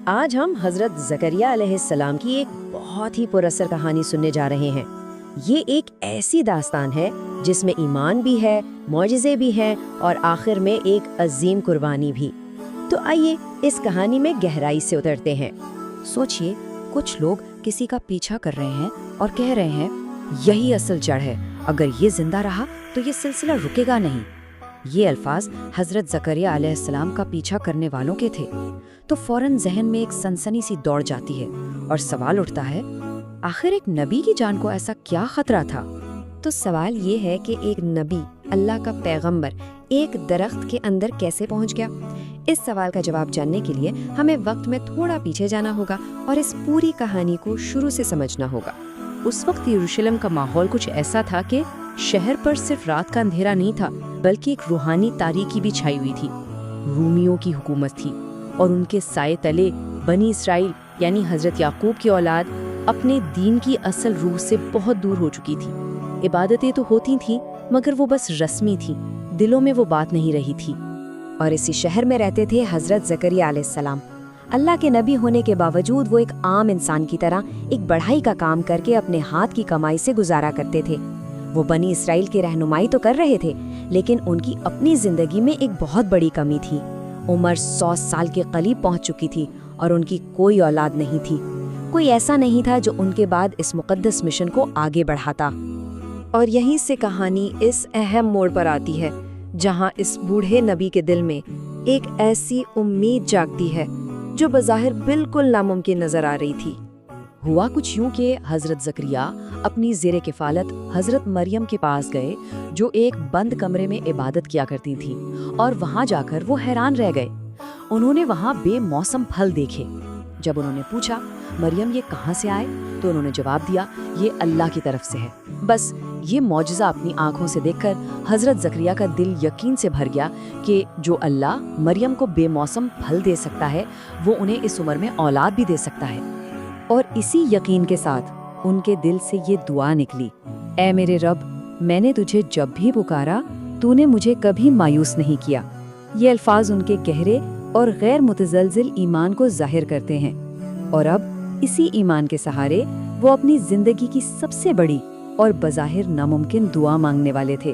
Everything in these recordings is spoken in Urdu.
آج ہم حضرت زکریا علیہ السلام کی ایک بہت ہی پراثر کہانی سننے جا رہے ہیں۔ یہ ایک ایسی داستان ہے جس میں ایمان بھی ہے، معجزے بھی ہیں اور آخر میں ایک عظیم قربانی بھی۔ تو آئیے اس کہانی میں گہرائی سے اترتے ہیں۔ سوچئے، کچھ لوگ کسی کا پیچھا کر رہے ہیں اور کہہ رہے ہیں یہی اصل جڑ ہے، اگر یہ زندہ رہا تو یہ سلسلہ رکے گا نہیں۔ یہ الفاظ حضرت زکریا علیہ السلام کا پیچھا کرنے والوں کے تھے۔ تو فوراً ذہن میں ایک سنسنی سی دوڑ جاتی ہے اور سوال اٹھتا ہے، آخر ایک نبی کی جان کو ایسا کیا خطرہ تھا؟ تو سوال یہ ہے کہ ایک نبی، اللہ کا پیغمبر، ایک درخت کے اندر کیسے پہنچ گیا؟ اس سوال کا جواب جاننے کے لیے ہمیں وقت میں تھوڑا پیچھے جانا ہوگا اور اس پوری کہانی کو شروع سے سمجھنا ہوگا۔ اس وقت یروشلم کا ماحول کچھ ایسا تھا کہ شہر پر صرف رات کا اندھیرا نہیں تھا، بلکہ ایک روحانی تاریکی بھی چھائی ہوئی تھی۔ رومیوں کی حکومت تھی اور ان کے سائے تلے بنی اسرائیل یعنی حضرت یعقوب کی اولاد اپنے دین کی اصل روح سے بہت دور ہو چکی تھی۔ عبادتیں تو ہوتی تھیں مگر وہ بس رسمی تھیں، دلوں میں وہ بات نہیں رہی تھی۔ اور اسی شہر میں رہتے تھے حضرت زکریا علیہ السلام۔ اللہ کے نبی ہونے کے باوجود وہ ایک عام انسان کی طرح ایک بڑھائی کا کام کر کے اپنے ہاتھ کی کمائی سے گزارا کرتے تھے۔ وہ بنی اسرائیل کی رہنمائی تو کر رہے تھے، لیکن ان کی اپنی زندگی میں ایک بہت بڑی کمی تھی۔ عمر 100 سال کے قریب پہنچ چکی تھی اور ان کی کوئی اولاد نہیں تھی۔ کوئی ایسا نہیں تھا جو ان کے بعد اس مقدس مشن کو آگے بڑھاتا۔ اور یہیں سے کہانی اس اہم موڑ پر آتی ہے جہاں اس بوڑھے نبی کے دل میں ایک ایسی امید جاگتی ہے جو بظاہر بالکل ناممکن نظر آ رہی تھی۔ ہوا کچھ یوں کہ حضرت زکریا اپنی زیر کفالت حضرت مریم کے پاس گئے، جو ایک بند کمرے میں عبادت کیا کرتی تھی، اور وہاں جا کر وہ حیران رہ گئے۔ انہوں نے وہاں بے موسم پھل دیکھے۔ جب انہوں نے پوچھا مریم یہ کہاں سے آئے، تو انہوں نے جواب دیا یہ اللہ کی طرف سے ہے۔ بس یہ معجزہ اپنی آنکھوں سے دیکھ کر حضرت زکریا کا دل یقین سے بھر گیا کہ جو اللہ مریم کو بے موسم پھل دے سکتا ہے، وہ انہیں اس عمر میں اولاد بھی دے سکتا ہے۔ اور اسی یقین کے ساتھ ان کے دل سے یہ دعا نکلی، اے میرے رب، میں نے تجھے جب بھی پکارا تو نے مجھے کبھی مایوس نہیں کیا۔ یہ الفاظ ان کے گہرے اور غیر متزلزل ایمان کو ظاہر کرتے ہیں، اور اب اسی ایمان کے سہارے وہ اپنی زندگی کی سب سے بڑی اور بظاہر ناممکن دعا مانگنے والے تھے۔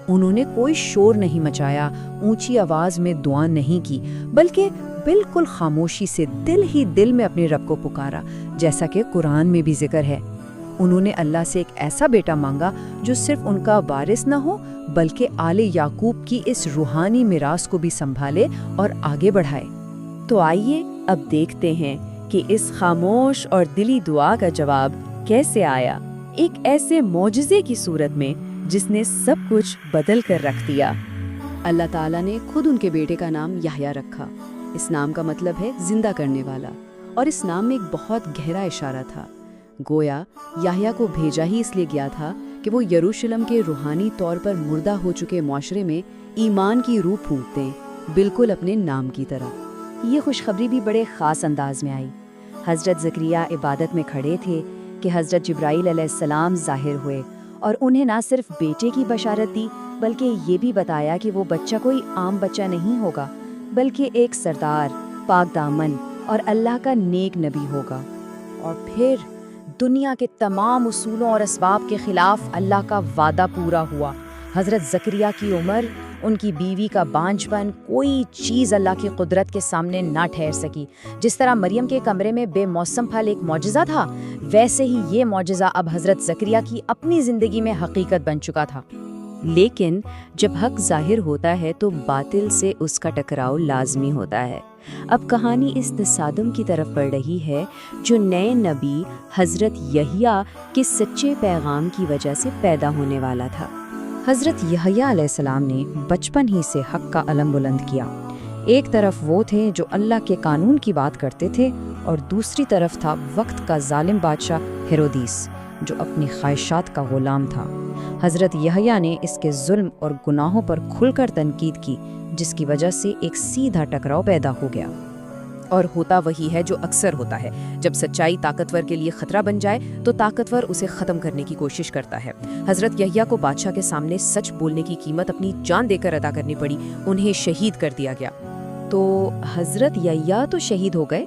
انہوں نے کوئی شور نہیں مچایا، اونچی آواز میں دعا نہیں کی، بلکہ بالکل خاموشی سے دل ہی دل میں اپنے رب کو پکارا، جیسا کہ قرآن میں بھی ذکر ہے۔ انہوں نے اللہ سے ایک ایسا بیٹا مانگا جو صرف ان کا وارث نہ ہو، بلکہ آل یعقوب کی اس روحانی میراث کو بھی سنبھالے اور آگے بڑھائے۔ تو آئیے اب دیکھتے ہیں کہ اس خاموش اور دلی دعا کا جواب کیسے آیا، ایک ایسے معجزے کی صورت میں جس نے سب کچھ بدل کر رکھ دیا۔ اللہ تعالیٰ نے خود ان کے بیٹے کا نام یحییٰ رکھا۔ اس نام کا مطلب ہے زندہ کرنے والا، اور اس نام میں ایک بہت گہرا اشارہ تھا۔ گویا یحییٰ کو بھیجا ہی اس لیے گیا تھا کہ وہ یروشلم کے روحانی طور پر مردہ ہو چکے معاشرے میں ایمان کی روح پھونک دیں، بالکل اپنے نام کی طرح۔ یہ خوشخبری بھی بڑے خاص انداز میں آئی۔ حضرت زکریا عبادت میں کھڑے تھے کہ حضرت جبرائیل علیہ السلام ظاہر ہوئے اور انہیں نہ صرف بیٹے کی بشارت دی، بلکہ یہ بھی بتایا کہ وہ بچہ کوئی عام بچہ نہیں ہوگا، بلکہ ایک سردار، پاک دامن اور اللہ کا نیک نبی ہوگا۔ اور پھر دنیا کے تمام اصولوں اور اسباب کے خلاف اللہ کا وعدہ پورا ہوا۔ حضرت زکریا کی عمر، ان کی بیوی کا بانجھ پن، کوئی چیز اللہ کی قدرت کے سامنے نہ ٹھہر سکی۔ جس طرح مریم کے کمرے میں بے موسم پھل ایک معجزہ تھا، ویسے ہی یہ معجزہ اب حضرت زکریا کی اپنی زندگی میں حقیقت بن چکا تھا۔ لیکن جب حق ظاہر ہوتا ہے تو باطل سے اس کا ٹکراؤ لازمی ہوتا ہے۔ اب کہانی اس تصادم کی طرف بڑھ رہی ہے جو نئے نبی حضرت یحییٰ کے سچے پیغام کی وجہ سے پیدا ہونے والا تھا۔ حضرت یحییٰ علیہ السلام نے بچپن ہی سے حق کا علم بلند کیا۔ ایک طرف وہ تھے جو اللہ کے قانون کی بات کرتے تھے، اور دوسری طرف تھا وقت کا ظالم بادشاہ ہیرودیس، جو اپنی خواہشات کا غلام تھا۔ حضرت یحییٰ نے اس کے ظلم اور گناہوں پر کھل کر تنقید کی، جس کی وجہ سے ایک سیدھا ٹکراؤ پیدا ہو گیا۔ اور ہوتا وہی ہے جو اکثر ہوتا ہے، جب سچائی طاقتور کے لیے خطرہ بن جائے تو طاقتور اسے ختم کرنے کی کوشش کرتا ہے۔ حضرت یحییٰ کو بادشاہ کے سامنے سچ بولنے کی قیمت اپنی جان دے کر ادا کرنی پڑی، انہیں شہید کر دیا گیا۔ تو حضرت یحییٰ تو شہید ہو گئے،